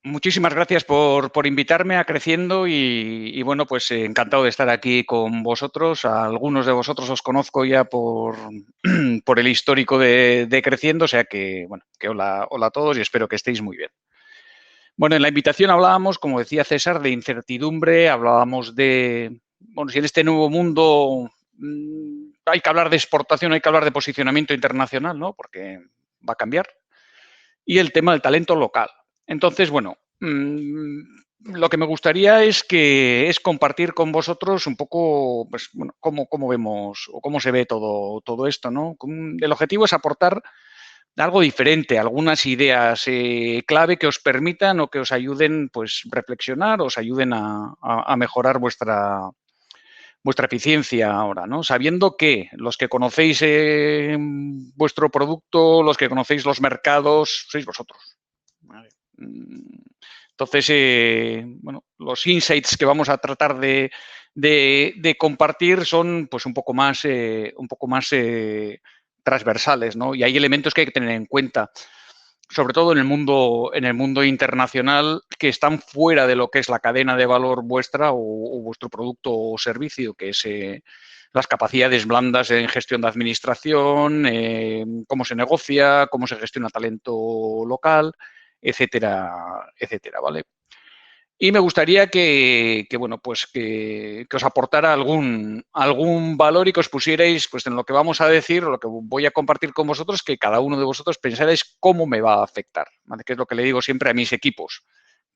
Muchísimas gracias por invitarme a Creciendo y bueno, pues encantado de estar aquí con vosotros. A algunos de vosotros os conozco ya por el histórico de Creciendo, o sea que, bueno, que hola a todos y espero que estéis muy bien. Bueno, en la invitación hablábamos, como decía César, de incertidumbre, hablábamos de, bueno, si en este nuevo mundo hay que hablar de exportación, hay que hablar de posicionamiento internacional, ¿no? Porque va a cambiar. Y el tema del talento local. Entonces, bueno, lo que me gustaría es compartir con vosotros un poco, pues, bueno, cómo vemos o cómo se ve todo esto, ¿no? El objetivo es aportar algo diferente, algunas ideas clave que os permitan o que os ayuden, pues, reflexionar, os ayuden a mejorar vuestra eficiencia ahora, ¿no? Sabiendo que los que conocéis vuestro producto, los que conocéis los mercados, sois vosotros. ¿Vale? Entonces, bueno, los insights que vamos a tratar de compartir son pues un poco más transversales, ¿no? Y hay elementos que hay que tener en cuenta, sobre todo en el mundo internacional, que están fuera de lo que es la cadena de valor vuestra o vuestro producto o servicio, que es las capacidades blandas en gestión de administración, cómo se negocia, cómo se gestiona talento local, etcétera, etcétera, ¿vale? Y me gustaría bueno, pues que os aportara algún valor y que os pusierais pues, en lo que vamos a decir o lo que voy a compartir con vosotros, que cada uno de vosotros pensarais cómo me va a afectar, ¿vale? Que es lo que le digo siempre a mis equipos,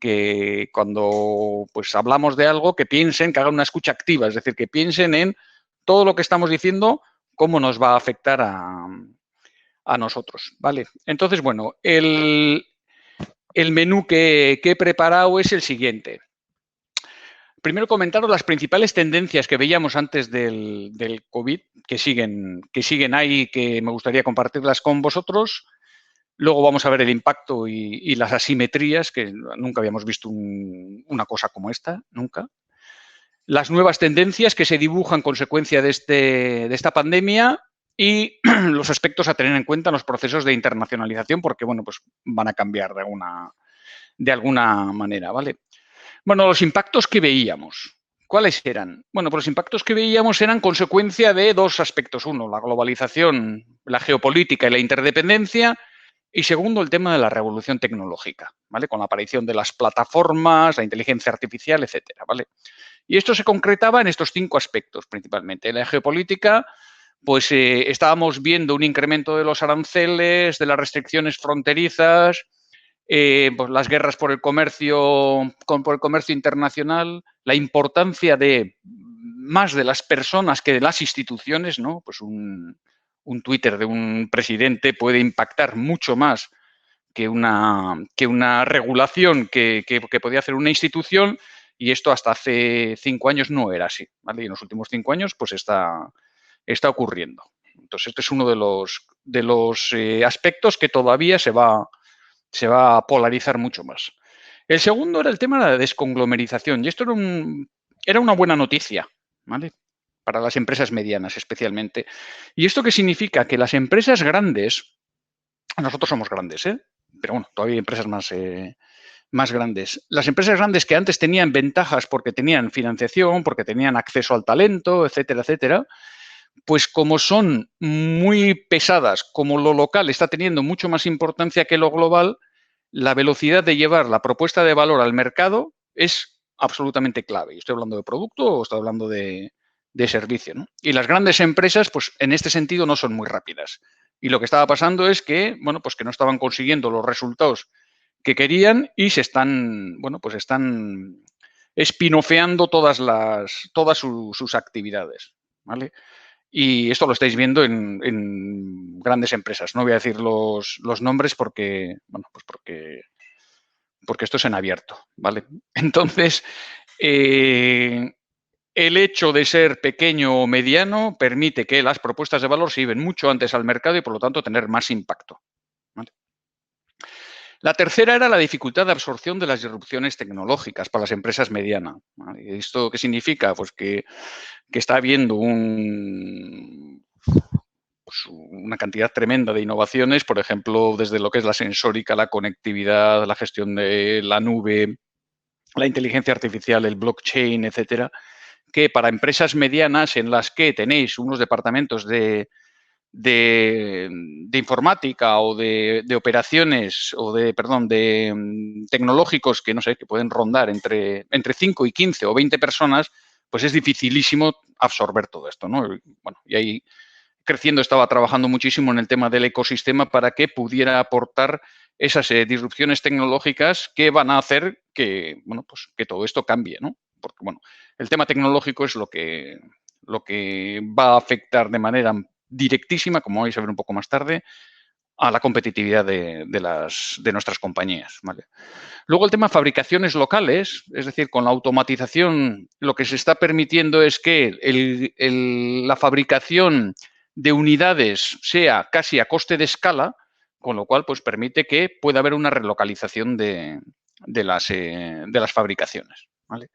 que cuando pues, hablamos de algo, que piensen, que hagan una escucha activa, es decir, que piensen en todo lo que estamos diciendo, cómo nos va a afectar a nosotros, ¿vale? Entonces, bueno, el menú que he preparado es el siguiente. Primero comentaros las principales tendencias que veíamos antes del COVID, que siguen ahí, que me gustaría compartirlas con vosotros. Luego vamos a ver el impacto y las asimetrías, que nunca habíamos visto una cosa como esta, nunca. Las nuevas tendencias que se dibujan consecuencia de esta pandemia y los aspectos a tener en cuenta en los procesos de internacionalización, porque bueno, pues van a cambiar de alguna manera, ¿vale? Bueno, los impactos que veíamos. ¿Cuáles eran? Bueno, pues los impactos que veíamos eran consecuencia de dos aspectos. Uno, la globalización, la geopolítica y la interdependencia. Y segundo, el tema de la revolución tecnológica, ¿vale? Con la aparición de las plataformas, la inteligencia artificial, etcétera, ¿vale? Y esto se concretaba en estos 5 aspectos principalmente. En la geopolítica, pues estábamos viendo un incremento de los aranceles, de las restricciones fronterizas, pues las guerras por el comercio internacional, la importancia de más de las personas que de las instituciones, ¿no? Pues un Twitter de un presidente puede impactar mucho más que una regulación que podía hacer una institución, y esto hasta hace 5 años no era así, ¿vale? Y en los últimos 5 años pues está ocurriendo. Entonces, este es uno de los aspectos que todavía se va a polarizar mucho más. El segundo era el tema de la desconglomerización, y esto era una buena noticia, ¿vale? Para las empresas medianas especialmente. ¿Y esto qué significa? Que las empresas grandes, nosotros somos grandes, pero bueno, todavía hay empresas más grandes. Las empresas grandes que antes tenían ventajas porque tenían financiación, porque tenían acceso al talento, etcétera, etcétera, pues como son muy pesadas, como lo local está teniendo mucho más importancia que lo global, la velocidad de llevar la propuesta de valor al mercado es absolutamente clave. Estoy hablando de producto o estoy hablando de servicio, ¿no? Y las grandes empresas, pues en este sentido no son muy rápidas. Y lo que estaba pasando es que, bueno, pues que no estaban consiguiendo los resultados que querían y están espinofeando todas sus actividades, ¿vale? Y esto lo estáis viendo en grandes empresas. No voy a decir los nombres porque, bueno, pues porque esto es en abierto, ¿vale? Entonces, el hecho de ser pequeño o mediano permite que las propuestas de valor se lleven mucho antes al mercado y, por lo tanto, tener más impacto, ¿vale? La tercera era la dificultad de absorción de las disrupciones tecnológicas para las empresas medianas, ¿vale? ¿Esto qué significa? Pues que está habiendo pues una cantidad tremenda de innovaciones, por ejemplo, desde lo que es la sensórica, la conectividad, la gestión de la nube, la inteligencia artificial, el blockchain, etcétera, que para empresas medianas en las que tenéis unos departamentos de informática o de operaciones o de tecnológicos que, no sé, que pueden rondar entre 5 y 15 o 20 personas, pues es dificilísimo absorber todo esto, ¿no? Bueno, y ahí creciendo estaba trabajando muchísimo en el tema del ecosistema para que pudiera aportar esas disrupciones tecnológicas que van a hacer que, bueno, pues que todo esto cambie, ¿no? Porque, bueno, el tema tecnológico es lo que va a afectar de manera directísima, como vais a ver un poco más tarde, a la competitividad de nuestras compañías, ¿vale? Luego el tema fabricaciones locales, es decir, con la automatización lo que se está permitiendo es que la fabricación de unidades sea casi a coste de escala, con lo cual pues permite que pueda haber una relocalización de las fabricaciones, ¿vale?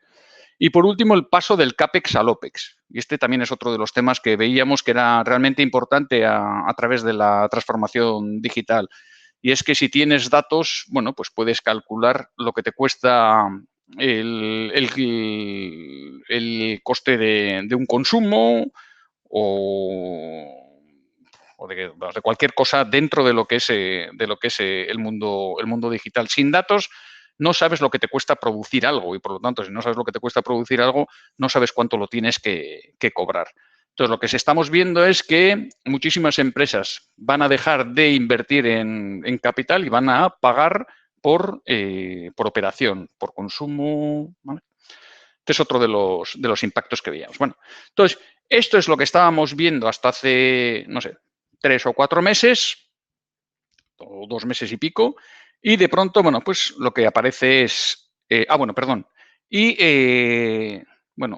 Y por último, el paso del CAPEX al OPEX. Y este también es otro de los temas que veíamos que era realmente importante a través de la transformación digital. Y es que si tienes datos, bueno, pues puedes calcular lo que te cuesta el coste de un consumo o de cualquier cosa dentro de lo que es, el mundo digital. Sin datos no sabes lo que te cuesta producir algo y, por lo tanto, si no sabes lo que te cuesta producir algo, no sabes cuánto lo tienes que cobrar. Entonces, lo que estamos viendo es que muchísimas empresas van a dejar de invertir en capital y van a pagar por operación, por consumo, ¿vale? Este es otro de los impactos que veíamos. Bueno, entonces, esto es lo que estábamos viendo hasta hace, no sé, 3 o 4 meses, o 2 meses y pico, y de pronto, bueno, pues lo que aparece es... bueno, perdón. Y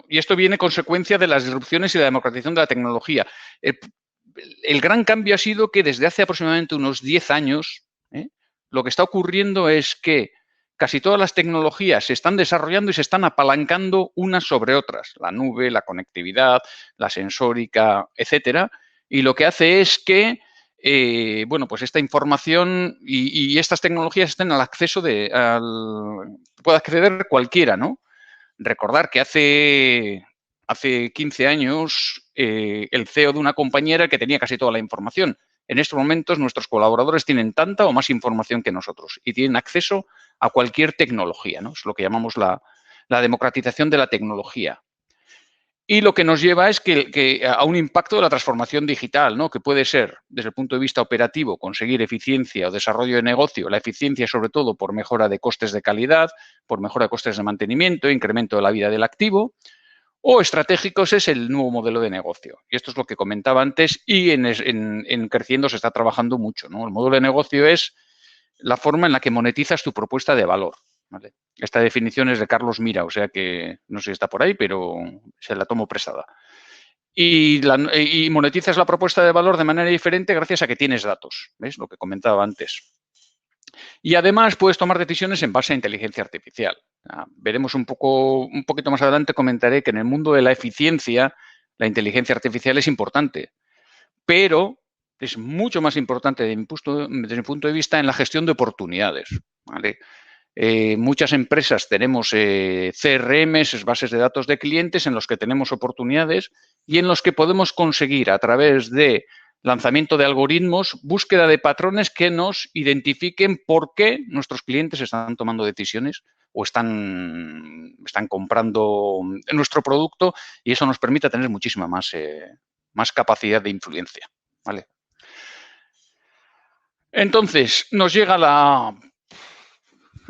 esto viene consecuencia de las disrupciones y la democratización de la tecnología. El gran cambio ha sido que desde hace aproximadamente unos 10 años, lo que está ocurriendo es que casi todas las tecnologías se están desarrollando y se están apalancando unas sobre otras. La nube, la conectividad, la sensórica, etcétera. Y lo que hace es que pues esta información y estas tecnologías estén al acceso puede acceder cualquiera, ¿no? Recordar que hace 15 años el CEO de una compañía era el que tenía casi toda la información. En estos momentos nuestros colaboradores tienen tanta o más información que nosotros y tienen acceso a cualquier tecnología, ¿no? Es lo que llamamos la democratización de la tecnología. Y lo que nos lleva es que a un impacto de la transformación digital, ¿no? Que puede ser, desde el punto de vista operativo, conseguir eficiencia o desarrollo de negocio, la eficiencia sobre todo por mejora de costes de calidad, por mejora de costes de mantenimiento, incremento de la vida del activo, o estratégicos es el nuevo modelo de negocio. Y esto es lo que comentaba antes y en Creciendo se está trabajando mucho, ¿no? El modelo de negocio es la forma en la que monetizas tu propuesta de valor, ¿vale? Esta definición es de Carlos Mira, o sea que no sé si está por ahí, pero se la tomo prestada. Y monetizas la propuesta de valor de manera diferente gracias a que tienes datos, ¿ves? Lo que comentaba antes. Y además puedes tomar decisiones en base a inteligencia artificial. Veremos un poquito más adelante, comentaré que en el mundo de la eficiencia la inteligencia artificial es importante, pero es mucho más importante desde mi punto de vista en la gestión de oportunidades, ¿vale? Muchas empresas tenemos CRMs, bases de datos de clientes, en los que tenemos oportunidades y en los que podemos conseguir a través de lanzamiento de algoritmos, búsqueda de patrones que nos identifiquen por qué nuestros clientes están tomando decisiones o están comprando nuestro producto, y eso nos permite tener muchísima más capacidad de influencia, ¿vale? Entonces, nos llega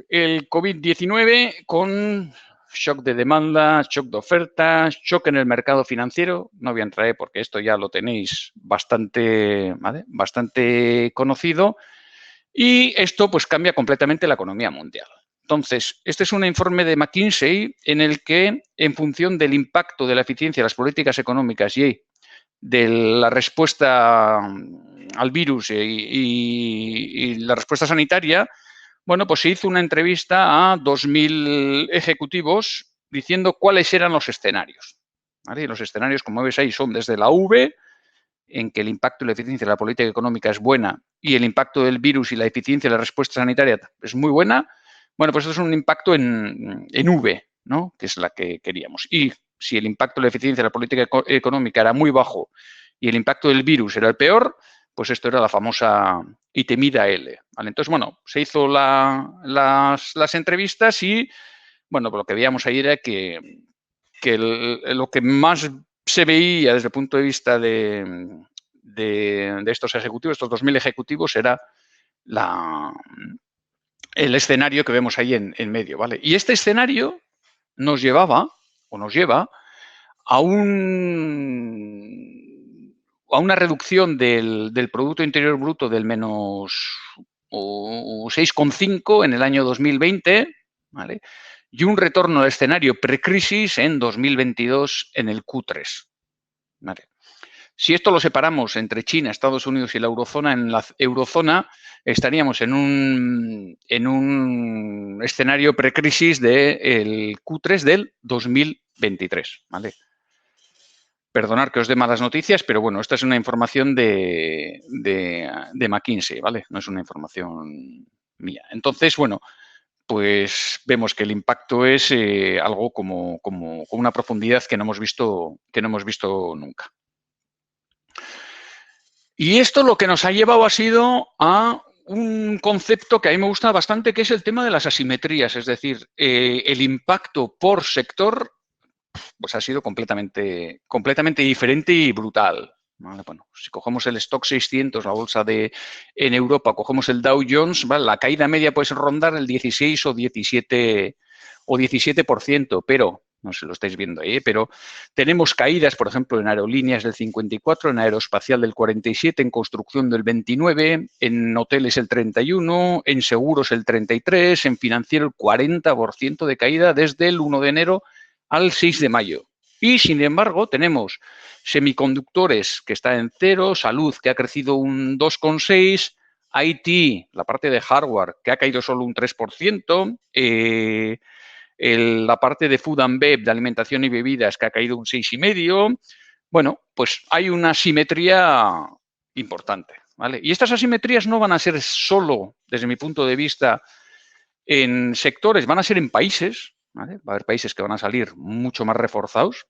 el COVID-19 con shock de demanda, shock de oferta, shock en el mercado financiero. No voy a entrar porque esto ya lo tenéis bastante, ¿vale? Bastante conocido. Y esto pues cambia completamente la economía mundial. Entonces, este es un informe de McKinsey en el que, en función del impacto de la eficiencia de las políticas económicas y de la respuesta al virus y la respuesta sanitaria, bueno, pues se hizo una entrevista a 2.000 ejecutivos diciendo cuáles eran los escenarios, ¿vale? Y los escenarios, como veis ahí, son desde la V en que el impacto y la eficiencia de la política económica es buena y el impacto del virus y la eficiencia de la respuesta sanitaria es muy buena, bueno, pues esto es un impacto en V, ¿no? Que es la que queríamos. Y si el impacto de la eficiencia de la política económica era muy bajo y el impacto del virus era el peor, pues esto era la famosa y temida L. ¿Vale? Entonces, bueno, se hizo las entrevistas y, bueno, pues lo que veíamos ahí era que lo que más se veía desde el punto de vista de estos ejecutivos, estos 2.000 ejecutivos, era el escenario que vemos ahí en medio, ¿vale? Y este escenario nos llevaba, o nos lleva, a una reducción del Producto Interior Bruto del menos 6,5 en el año 2020, ¿vale? Y un retorno al escenario precrisis en 2022 en el Q3. ¿Vale? Si esto lo separamos entre China, Estados Unidos y la eurozona, en la eurozona estaríamos en un escenario precrisis del Q3 del 2023. ¿Vale? Perdonar que os dé malas noticias, pero bueno, esta es una información de McKinsey, ¿vale? No es una información mía. Entonces, bueno, pues vemos que el impacto es algo como con una profundidad que no hemos visto nunca. Y esto lo que nos ha llevado ha sido a un concepto que a mí me gusta bastante, que es el tema de las asimetrías, es decir, el impacto por sector pues ha sido completamente diferente y brutal. ¿Vale? Bueno, si cogemos el Stock 600, la bolsa en Europa, cogemos el Dow Jones, ¿vale? La caída media puede rondar el 16 o 17%, pero, no sé si lo estáis viendo ahí, pero tenemos caídas, por ejemplo, en aerolíneas del 54, en aeroespacial del 47, en construcción del 29, en hoteles el 31, en seguros el 33, en financiero el 40% de caída desde el 1 de enero al 6 de mayo. Y, sin embargo, tenemos semiconductores, que está en 0, salud, que ha crecido un 2,6%, IT, la parte de hardware, que ha caído solo un 3%, la parte de food and bev, de alimentación y bebidas, que ha caído un 6,5%. Bueno, pues hay una asimetría importante, ¿vale? Y estas asimetrías no van a ser solo, desde mi punto de vista, en sectores, van a ser en países, ¿vale? Va a haber países que van a salir mucho más reforzados.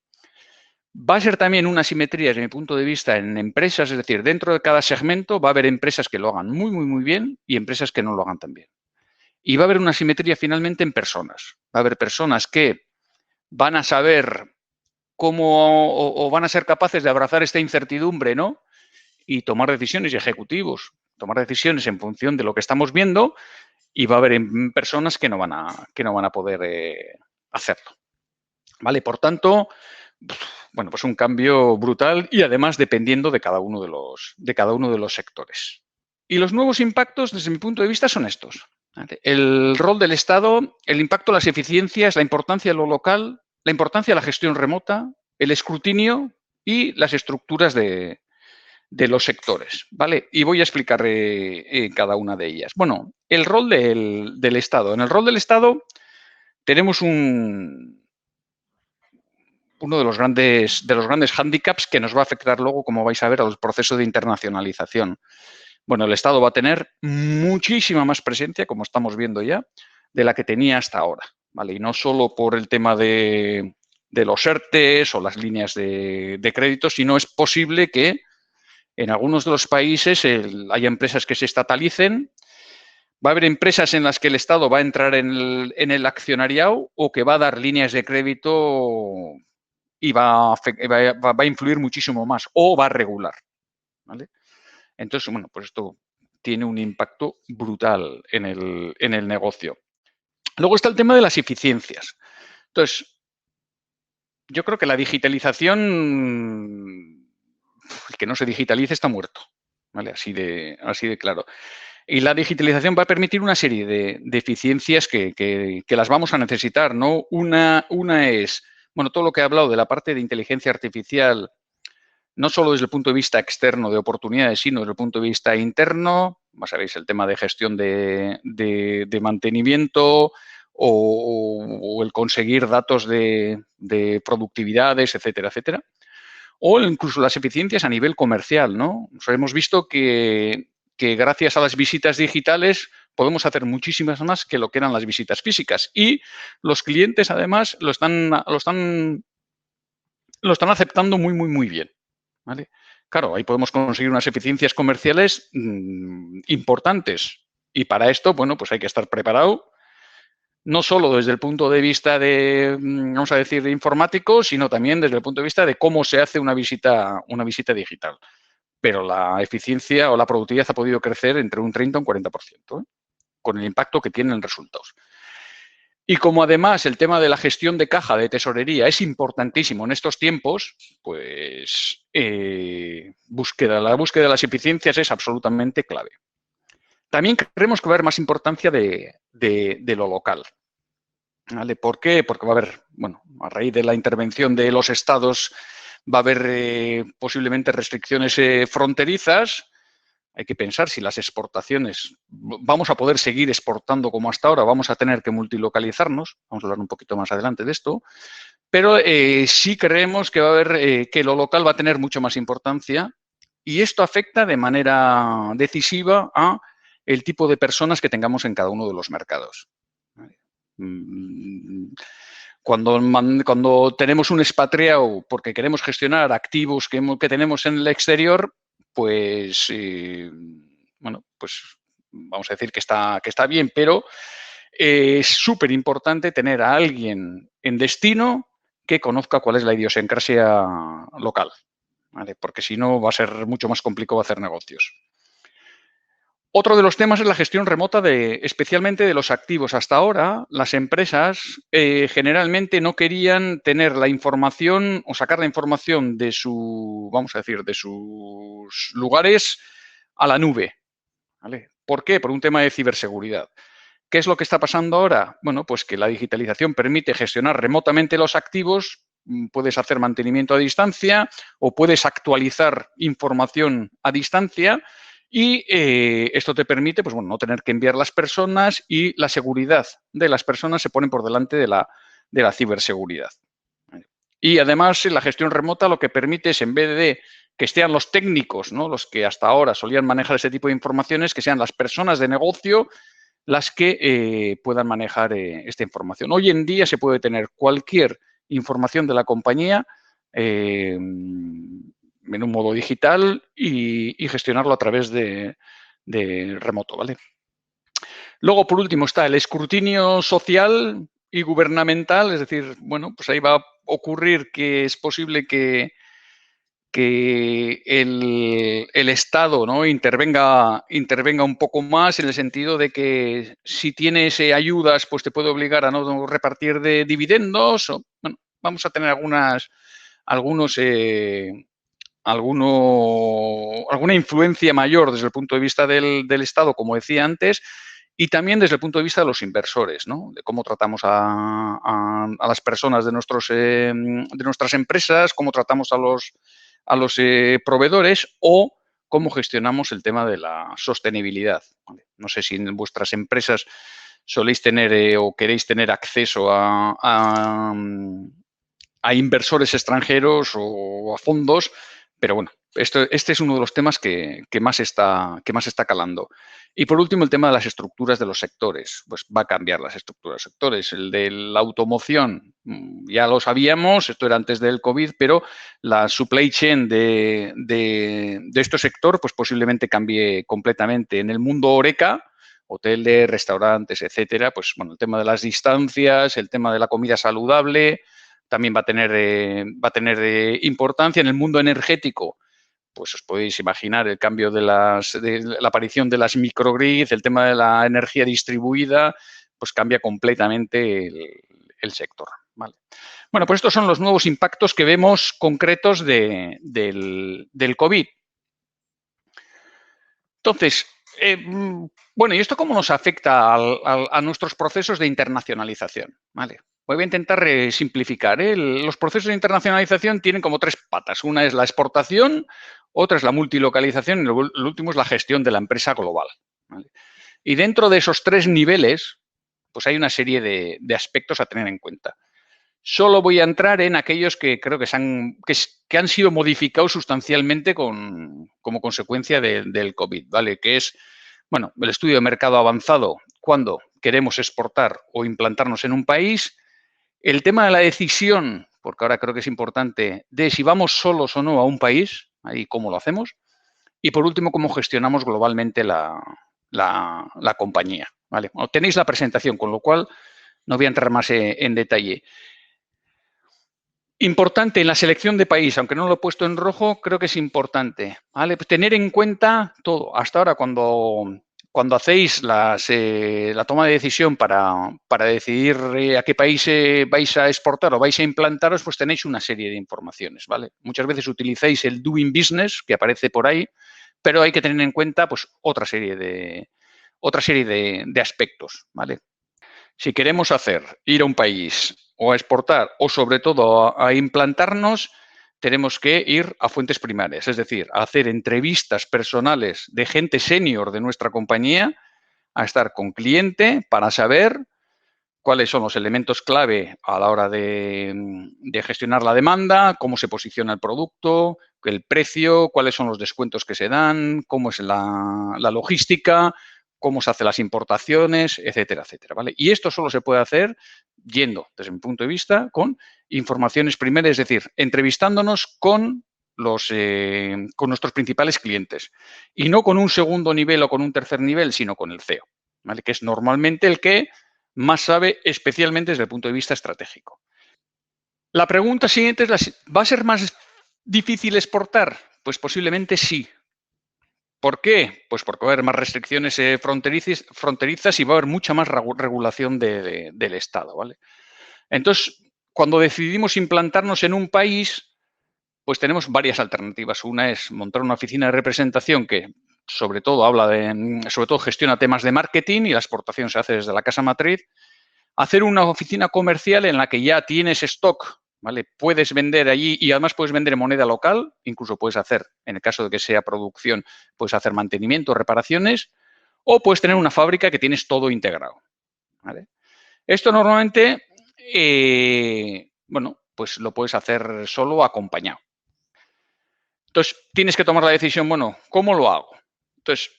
Va a ser también una asimetría, desde mi punto de vista, en empresas, es decir, dentro de cada segmento va a haber empresas que lo hagan muy, muy, muy bien y empresas que no lo hagan tan bien. Y va a haber una asimetría finalmente en personas. Va a haber personas que van a saber cómo o van a ser capaces de abrazar esta incertidumbre, ¿no? Y tomar decisiones, y ejecutivos, tomar decisiones en función de lo que estamos viendo, y va a haber personas que no van a poder hacerlo. ¿Vale? Por tanto, bueno, pues un cambio brutal y además dependiendo de cada uno de los sectores. Y los nuevos impactos, desde mi punto de vista, son estos. ¿Vale? El rol del Estado, el impacto de las eficiencias, la importancia de lo local, la importancia de la gestión remota, el escrutinio y las estructuras de los sectores, ¿vale? Y voy a explicar cada una de ellas. Bueno, el rol del Estado. En el rol del Estado tenemos uno de los grandes hándicaps que nos va a afectar luego, como vais a ver, al proceso de internacionalización. Bueno, el Estado va a tener muchísima más presencia, como estamos viendo ya, de la que tenía hasta ahora, ¿vale? Y no solo por el tema de los ERTES o las líneas de crédito, sino es posible que en algunos de los países hay empresas que se estatalicen, va a haber empresas en las que el Estado va a entrar en el accionariado o que va a dar líneas de crédito y va a influir muchísimo más o va a regular, ¿vale? Entonces, bueno, pues esto tiene un impacto brutal en el negocio. Luego está el tema de las eficiencias. Entonces, yo creo que la digitalización, el que no se digitalice está muerto, ¿vale? Así de claro. Y la digitalización va a permitir una serie de eficiencias que las vamos a necesitar, ¿no? Una es, bueno, todo lo que he hablado de la parte de inteligencia artificial, no solo desde el punto de vista externo de oportunidades, sino desde el punto de vista interno. Sabéis, el tema de gestión de mantenimiento o el conseguir datos de productividades, etcétera, etcétera. o incluso las eficiencias a nivel comercial, ¿no? O sea, hemos visto que gracias a las visitas digitales podemos hacer muchísimas más que lo que eran las visitas físicas. Y los clientes, además, lo están aceptando muy, muy, muy bien, ¿vale? Claro, ahí podemos conseguir unas eficiencias comerciales importantes. Y para esto, bueno, pues hay que estar preparado, no solo desde el punto de vista de, vamos a decir, de informático, sino también desde el punto de vista de cómo se hace una visita digital. Pero la eficiencia o la productividad ha podido crecer entre un 30 y un 40%, con el impacto que tienen resultados. Y como además el tema de la gestión de caja, de tesorería, es importantísimo en estos tiempos, pues la búsqueda de las eficiencias es absolutamente clave. También creemos que va a haber más importancia de lo local. ¿Vale? ¿Por qué? Porque va a haber, bueno, a raíz de la intervención de los estados, va a haber posiblemente restricciones fronterizas. Hay que pensar si las exportaciones, vamos a poder seguir exportando como hasta ahora, vamos a tener que multilocalizarnos, vamos a hablar un poquito más adelante de esto, pero sí creemos que va a haber, que lo local va a tener mucho más importancia y esto afecta de manera decisiva a el tipo de personas que tengamos en cada uno de los mercados. Cuando tenemos un expatriado porque queremos gestionar activos que tenemos en el exterior, pues, bueno, pues vamos a decir que está bien, pero es súper importante tener a alguien en destino que conozca cuál es la idiosincrasia local, ¿vale? Porque si no va a ser mucho más complicado hacer negocios. Otro de los temas es la gestión remota especialmente de los activos. Hasta ahora, las empresas generalmente no querían tener la información o sacar la información de vamos a decir, de sus lugares a la nube, ¿vale? ¿Por qué? Por un tema de ciberseguridad. ¿Qué es lo que está pasando ahora? Bueno, pues que la digitalización permite gestionar remotamente los activos, puedes hacer mantenimiento a distancia o puedes actualizar información a distancia y esto te permite, pues bueno, no tener que enviar las personas y la seguridad de las personas se pone por delante de la ciberseguridad. Y además la gestión remota lo que permite es, en vez de que sean los técnicos, ¿no?, los que hasta ahora solían manejar ese tipo de informaciones, que sean las personas de negocio las que puedan manejar esta información. Hoy en día se puede tener cualquier información de la compañía en un modo digital y gestionarlo a través de remoto, ¿vale? Luego, por último, está el escrutinio social y gubernamental, es decir, bueno, pues ahí va a ocurrir que es posible que el Estado, ¿no?, intervenga un poco más en el sentido de que si tienes ayudas, pues te puede obligar a no repartir de dividendos. Bueno, vamos a tener alguna influencia mayor desde el punto de vista del Estado, como decía antes, y también desde el punto de vista de los inversores, ¿no?, de cómo tratamos a las personas de nuestras empresas, cómo tratamos a los proveedores o cómo gestionamos el tema de la sostenibilidad. No sé si en vuestras empresas soléis tener o queréis tener acceso a inversores extranjeros o a fondos, pero bueno, este es uno de los temas que más está calando. Y por último, el tema de las estructuras de los sectores. Pues va a cambiar las estructuras de sectores. El de la automoción, ya lo sabíamos, esto era antes del COVID, pero la supply chain de este sector pues posiblemente cambie completamente. En el mundo HoReCa, hoteles, restaurantes, etcétera, pues bueno, el tema de las distancias, el tema de la comida saludable también va a tener importancia. En el mundo energético, pues os podéis imaginar el cambio de la aparición de las microgrids, el tema de la energía distribuida, pues cambia completamente el sector, ¿vale? Bueno, pues estos son los nuevos impactos que vemos concretos del COVID. Entonces, bueno, ¿y esto cómo nos afecta a nuestros procesos de internacionalización? ¿Vale? Voy a intentar simplificar. Los procesos de internacionalización tienen como tres patas. Una es la exportación, otra es la multilocalización y lo último es la gestión de la empresa global, ¿vale? Y dentro de esos tres niveles, pues hay una serie de aspectos a tener en cuenta. Solo voy a entrar en aquellos que creo que han sido modificados sustancialmente como consecuencia del COVID, ¿vale? Que es, bueno, el estudio de mercado avanzado cuando queremos exportar o implantarnos en un país, el tema de la decisión, porque ahora creo que es importante, de si vamos solos o no a un país, y cómo lo hacemos, y por último, cómo gestionamos globalmente la compañía, ¿vale? Bueno, tenéis la presentación, con lo cual no voy a entrar más en detalle. Importante en la selección de país, aunque no lo he puesto en rojo, creo que es importante, ¿vale? Pues tener en cuenta todo. Hasta ahora, cuando hacéis la toma de decisión para decidir a qué país vais a exportar o vais a implantaros, pues tenéis una serie de informaciones, ¿vale? Muchas veces utilizáis el doing business que aparece por ahí, pero hay que tener en cuenta pues otra serie de aspectos, ¿vale? Si queremos ir a un país o a exportar o sobre todo a implantarnos, tenemos que ir a fuentes primarias, es decir, a hacer entrevistas personales de gente senior de nuestra compañía, a estar con cliente para saber cuáles son los elementos clave a la hora de gestionar la demanda, cómo se posiciona el producto, el precio, cuáles son los descuentos que se dan, cómo es la logística, cómo se hacen las importaciones, etcétera, etcétera, ¿vale? Y esto solo se puede hacer yendo, desde mi punto de vista, con informaciones primarias, es decir, entrevistándonos con nuestros principales clientes y no con un segundo nivel o con un tercer nivel, sino con el CEO, ¿vale? Que es normalmente el que más sabe, especialmente desde el punto de vista estratégico. La pregunta siguiente es, ¿va a ser más difícil exportar? Pues posiblemente sí. ¿Por qué? Pues porque va a haber más restricciones fronterizas y va a haber mucha más regulación del Estado, ¿vale? Entonces, cuando decidimos implantarnos en un país, pues tenemos varias alternativas. Una es montar una oficina de representación que sobre todo sobre todo gestiona temas de marketing y la exportación se hace desde la casa matriz. Hacer una oficina comercial en la que ya tienes stock, ¿vale? Puedes vender allí y además puedes vender en moneda local, incluso puedes hacer, en el caso de que sea producción, puedes hacer mantenimiento, reparaciones, o puedes tener una fábrica que tienes todo integrado, ¿vale? Esto normalmente, bueno, pues lo puedes hacer solo o acompañado. Entonces, tienes que tomar la decisión, bueno, ¿cómo lo hago? Entonces,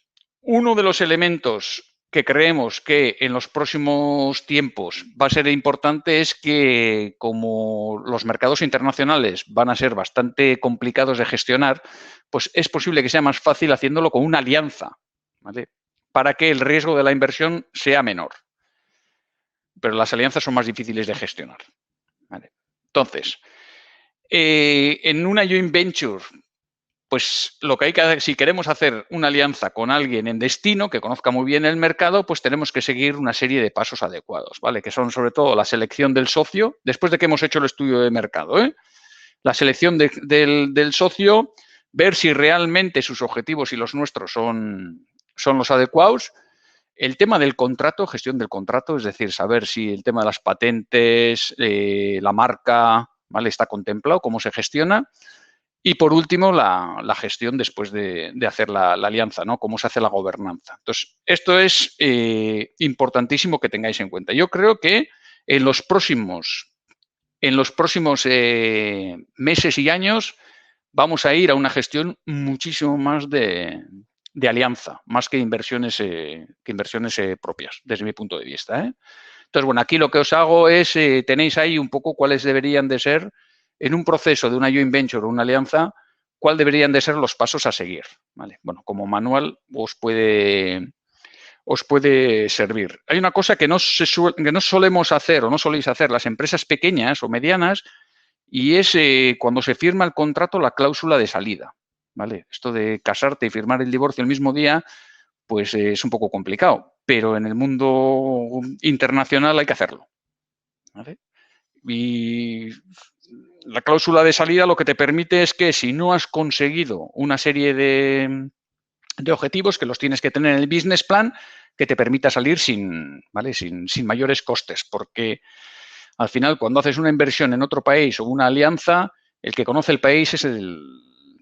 uno de los elementos que creemos que en los próximos tiempos va a ser importante es que como los mercados internacionales van a ser bastante complicados de gestionar, pues es posible que sea más fácil haciéndolo con una alianza, ¿vale? Para que el riesgo de la inversión sea menor. Pero las alianzas son más difíciles de gestionar, ¿vale? Entonces, en una joint venture, pues lo que hay que hacer, si queremos hacer una alianza con alguien en destino que conozca muy bien el mercado, pues tenemos que seguir una serie de pasos adecuados, ¿vale? Que son sobre todo la selección del socio, después de que hemos hecho el estudio de mercado, ¿eh? La selección del socio, ver si realmente sus objetivos y los nuestros son los adecuados. El tema del contrato, gestión del contrato, es decir, saber si el tema de las patentes, la marca, ¿vale? Está contemplado, cómo se gestiona. Y por último, la gestión después de hacer la alianza, ¿no? Cómo se hace la gobernanza. Entonces, esto es importantísimo que tengáis en cuenta. Yo creo que en los próximos meses y años vamos a ir a una gestión muchísimo más de alianza, más que inversiones propias, desde mi punto de vista, ¿eh? Entonces, bueno, aquí lo que os hago es, tenéis ahí un poco cuáles deberían de ser, en un proceso de una joint venture o una alianza, cuál deberían de ser los pasos a seguir, ¿vale? Bueno, como manual os puede servir. Hay una cosa que no solemos hacer o no soléis hacer las empresas pequeñas o medianas y es cuando se firma el contrato la cláusula de salida, ¿vale? Esto de casarte y firmar el divorcio el mismo día, pues es un poco complicado, pero en el mundo internacional hay que hacerlo, ¿vale? Y la cláusula de salida lo que te permite es que si no has conseguido una serie de objetivos que los tienes que tener en el business plan, que te permita salir ¿vale? sin mayores costes, porque al final cuando haces una inversión en otro país o una alianza, el que conoce el país es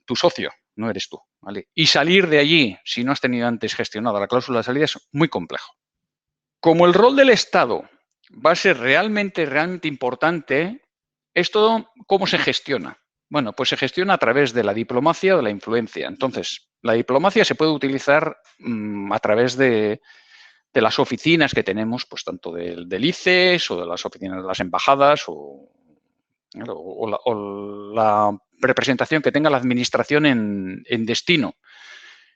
tu socio, no eres tú, ¿vale? Y salir de allí, si no has tenido antes gestionada la cláusula de salida, es muy complejo. Como el rol del Estado va a ser realmente importante, ¿Esto cómo se gestiona? Bueno, pues se gestiona a través de la diplomacia o de la influencia. Entonces, la diplomacia se puede utilizar a través de las oficinas que tenemos, pues tanto del ICES o de las oficinas de las embajadas o la representación que tenga la administración en destino.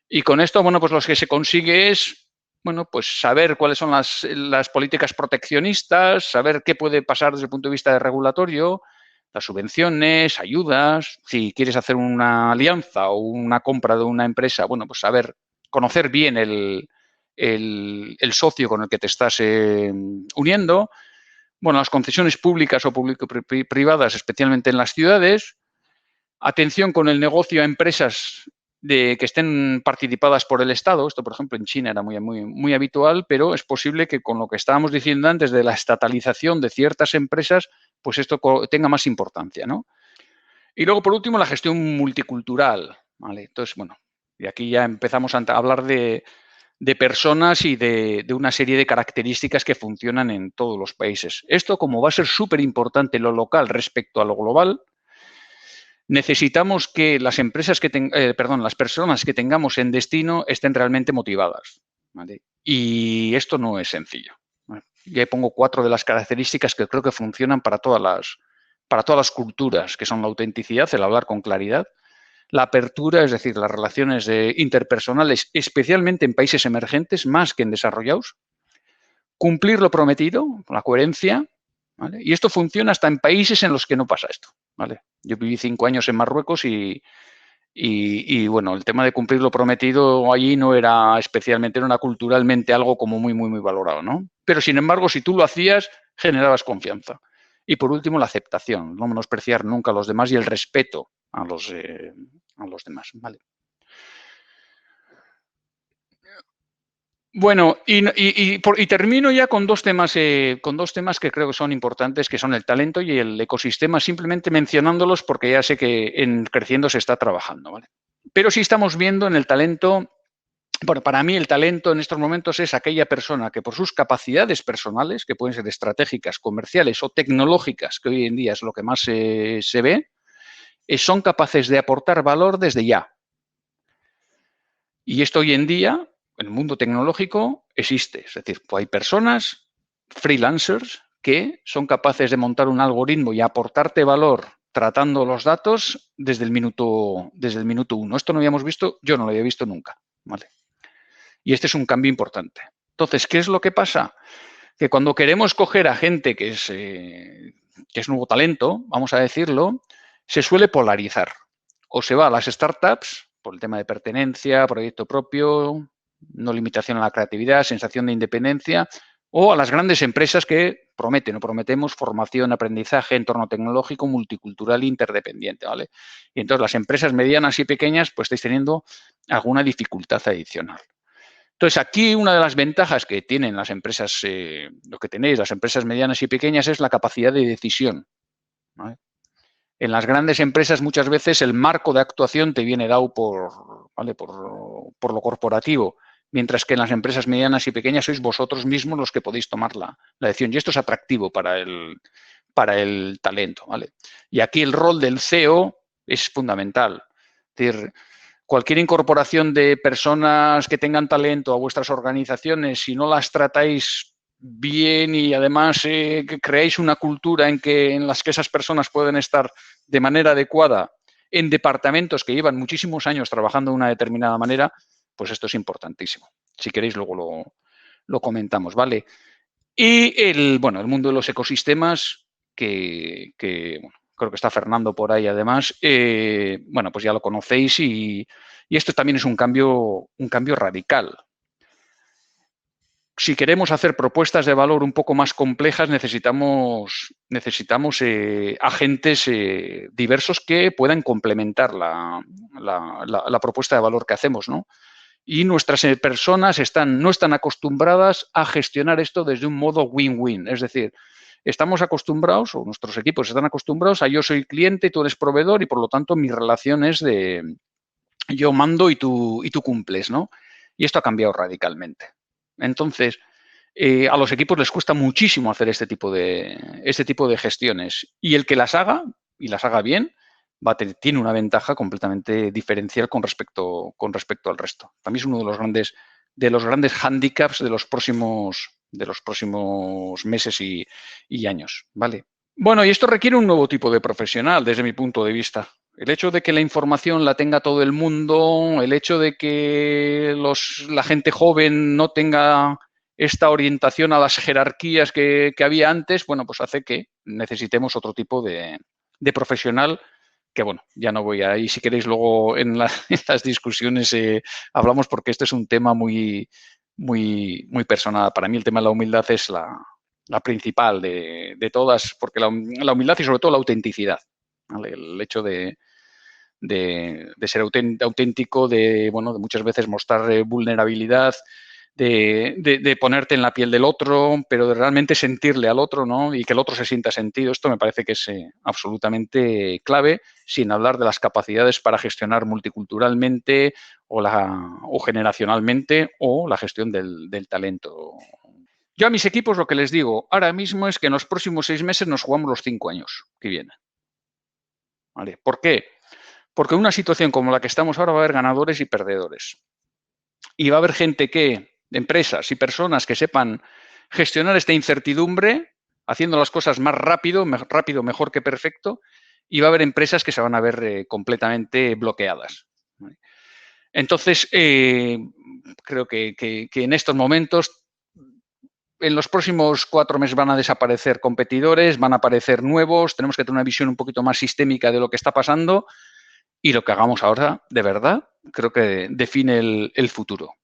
Y con esto, bueno, pues lo que se consigue es, bueno, pues saber cuáles son las políticas proteccionistas, saber qué puede pasar desde el punto de vista de regulatorio, las subvenciones, ayudas, si quieres hacer una alianza o una compra de una empresa, bueno, pues saber, conocer bien el socio con el que te estás uniendo. Bueno, las concesiones públicas o público-privadas, especialmente en las ciudades. Atención con el negocio a empresas que estén participadas por el Estado. Esto, por ejemplo, en China era muy habitual, pero es posible que con lo que estábamos diciendo antes de la estatalización de ciertas empresas, pues esto tenga más importancia, ¿no? Y luego, por último, la gestión multicultural, ¿vale? Entonces, bueno, y aquí ya empezamos a hablar de personas y de una serie de características que funcionan en todos los países. Esto, como va a ser súper importante lo local respecto a lo global, necesitamos que las empresas las personas que tengamos en destino estén realmente motivadas, ¿vale? Y esto no es sencillo, ¿vale? Ya pongo 4 de las características que creo que funcionan para todas las culturas, que son la autenticidad, el hablar con claridad, la apertura, es decir, las relaciones interpersonales, especialmente en países emergentes, más que en desarrollados, cumplir lo prometido, la coherencia, ¿vale? Y esto funciona hasta en países en los que no pasa esto, ¿vale? Yo viví 5 años en Marruecos y bueno, el tema de cumplir lo prometido allí no era especialmente, era culturalmente algo como muy valorado, ¿no? Pero, sin embargo, si tú lo hacías, generabas confianza. Y, por último, la aceptación, no menospreciar nunca a los demás y el respeto a los demás, ¿vale? Bueno, y termino ya con dos temas que creo que son importantes, que son el talento y el ecosistema, simplemente mencionándolos porque ya sé que en Creciendo se está trabajando, ¿vale? Pero sí estamos viendo en el talento, bueno, para mí el talento en estos momentos es aquella persona que por sus capacidades personales, que pueden ser estratégicas, comerciales o tecnológicas, que hoy en día es lo que más se ve, son capaces de aportar valor desde ya. Y esto hoy en día, en el mundo tecnológico, existe. Es decir, hay personas, freelancers, que son capaces de montar un algoritmo y aportarte valor tratando los datos desde el minuto 1. Esto no habíamos visto, yo no lo había visto nunca, ¿vale? Y este es un cambio importante. Entonces, ¿qué es lo que pasa? Que cuando queremos coger a gente que es nuevo talento, vamos a decirlo, se suele polarizar. O se va a las startups, por el tema de pertenencia, proyecto propio, no limitación a la creatividad, sensación de independencia, o a las grandes empresas que prometen o prometemos formación, aprendizaje, entorno tecnológico, multicultural e interdependiente, ¿vale? Y entonces las empresas medianas y pequeñas pues estáis teniendo alguna dificultad adicional. Entonces, aquí una de las ventajas que tienen las empresas, lo que tenéis, las empresas medianas y pequeñas, es la capacidad de decisión, ¿vale? En las grandes empresas muchas veces el marco de actuación te viene dado ¿vale? por lo corporativo, mientras que en las empresas medianas y pequeñas sois vosotros mismos los que podéis tomar la decisión. Y esto es atractivo para el talento, ¿vale? Y aquí el rol del CEO es fundamental. Es decir, cualquier incorporación de personas que tengan talento a vuestras organizaciones, si no las tratáis bien y además que creáis una cultura en las que esas personas pueden estar de manera adecuada en departamentos que llevan muchísimos años trabajando de una determinada manera, pues esto es importantísimo. Si queréis, luego lo comentamos, ¿vale? Y el mundo de los ecosistemas, que bueno, creo que está Fernando por ahí además, bueno, pues ya lo conocéis y esto también es un cambio radical. Si queremos hacer propuestas de valor un poco más complejas, necesitamos agentes diversos que puedan complementar la propuesta de valor que hacemos, ¿no? Y nuestras personas no están acostumbradas a gestionar esto desde un modo win-win. Es decir, estamos acostumbrados, o nuestros equipos están acostumbrados a yo soy cliente, tú eres proveedor y por lo tanto mi relación es de yo mando y tú cumples, ¿no? Y esto ha cambiado radicalmente. Entonces, a los equipos les cuesta muchísimo hacer este tipo de gestiones. Y el que las haga, y las haga bien, tiene una ventaja completamente diferencial con respecto al resto. Para mí es uno de los grandes hándicaps de los próximos meses y años. ¿Vale? Bueno, y esto requiere un nuevo tipo de profesional, desde mi punto de vista. El hecho de que la información la tenga todo el mundo, el hecho de que la gente joven no tenga esta orientación a las jerarquías que había antes, bueno, pues hace que necesitemos otro tipo de profesional que, bueno, ya no voy ahí. Si queréis, luego en las discusiones hablamos, porque este es un tema muy, muy, muy personal. Para mí el tema de la humildad es la principal de todas, porque la humildad y sobre todo la autenticidad, ¿vale? El hecho de ser auténtico, de muchas veces mostrar vulnerabilidad, de ponerte en la piel del otro, pero de realmente sentirle al otro, ¿no? Y que el otro se sienta sentido. Esto me parece que es absolutamente clave, sin hablar de las capacidades para gestionar multiculturalmente o generacionalmente, o la gestión del talento. Yo a mis equipos lo que les digo ahora mismo es que en los próximos 6 meses nos jugamos los 5 años que vienen. ¿Vale? ¿Por qué? Porque en una situación como la que estamos ahora va a haber ganadores y perdedores. Y va a haber empresas y personas que sepan gestionar esta incertidumbre, haciendo las cosas más rápido, mejor que perfecto, y va a haber empresas que se van a ver completamente bloqueadas. Entonces, creo que en estos momentos, en los próximos 4 meses van a desaparecer competidores, van a aparecer nuevos, tenemos que tener una visión un poquito más sistémica de lo que está pasando, y lo que hagamos ahora, de verdad, creo que define el futuro.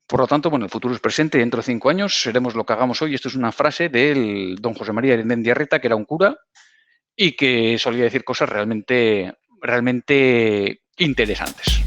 Por lo tanto, bueno, el futuro es presente y dentro de 5 años seremos lo que hagamos hoy. Esto es una frase del don José María Erendiarreta, que era un cura y que solía decir cosas realmente interesantes.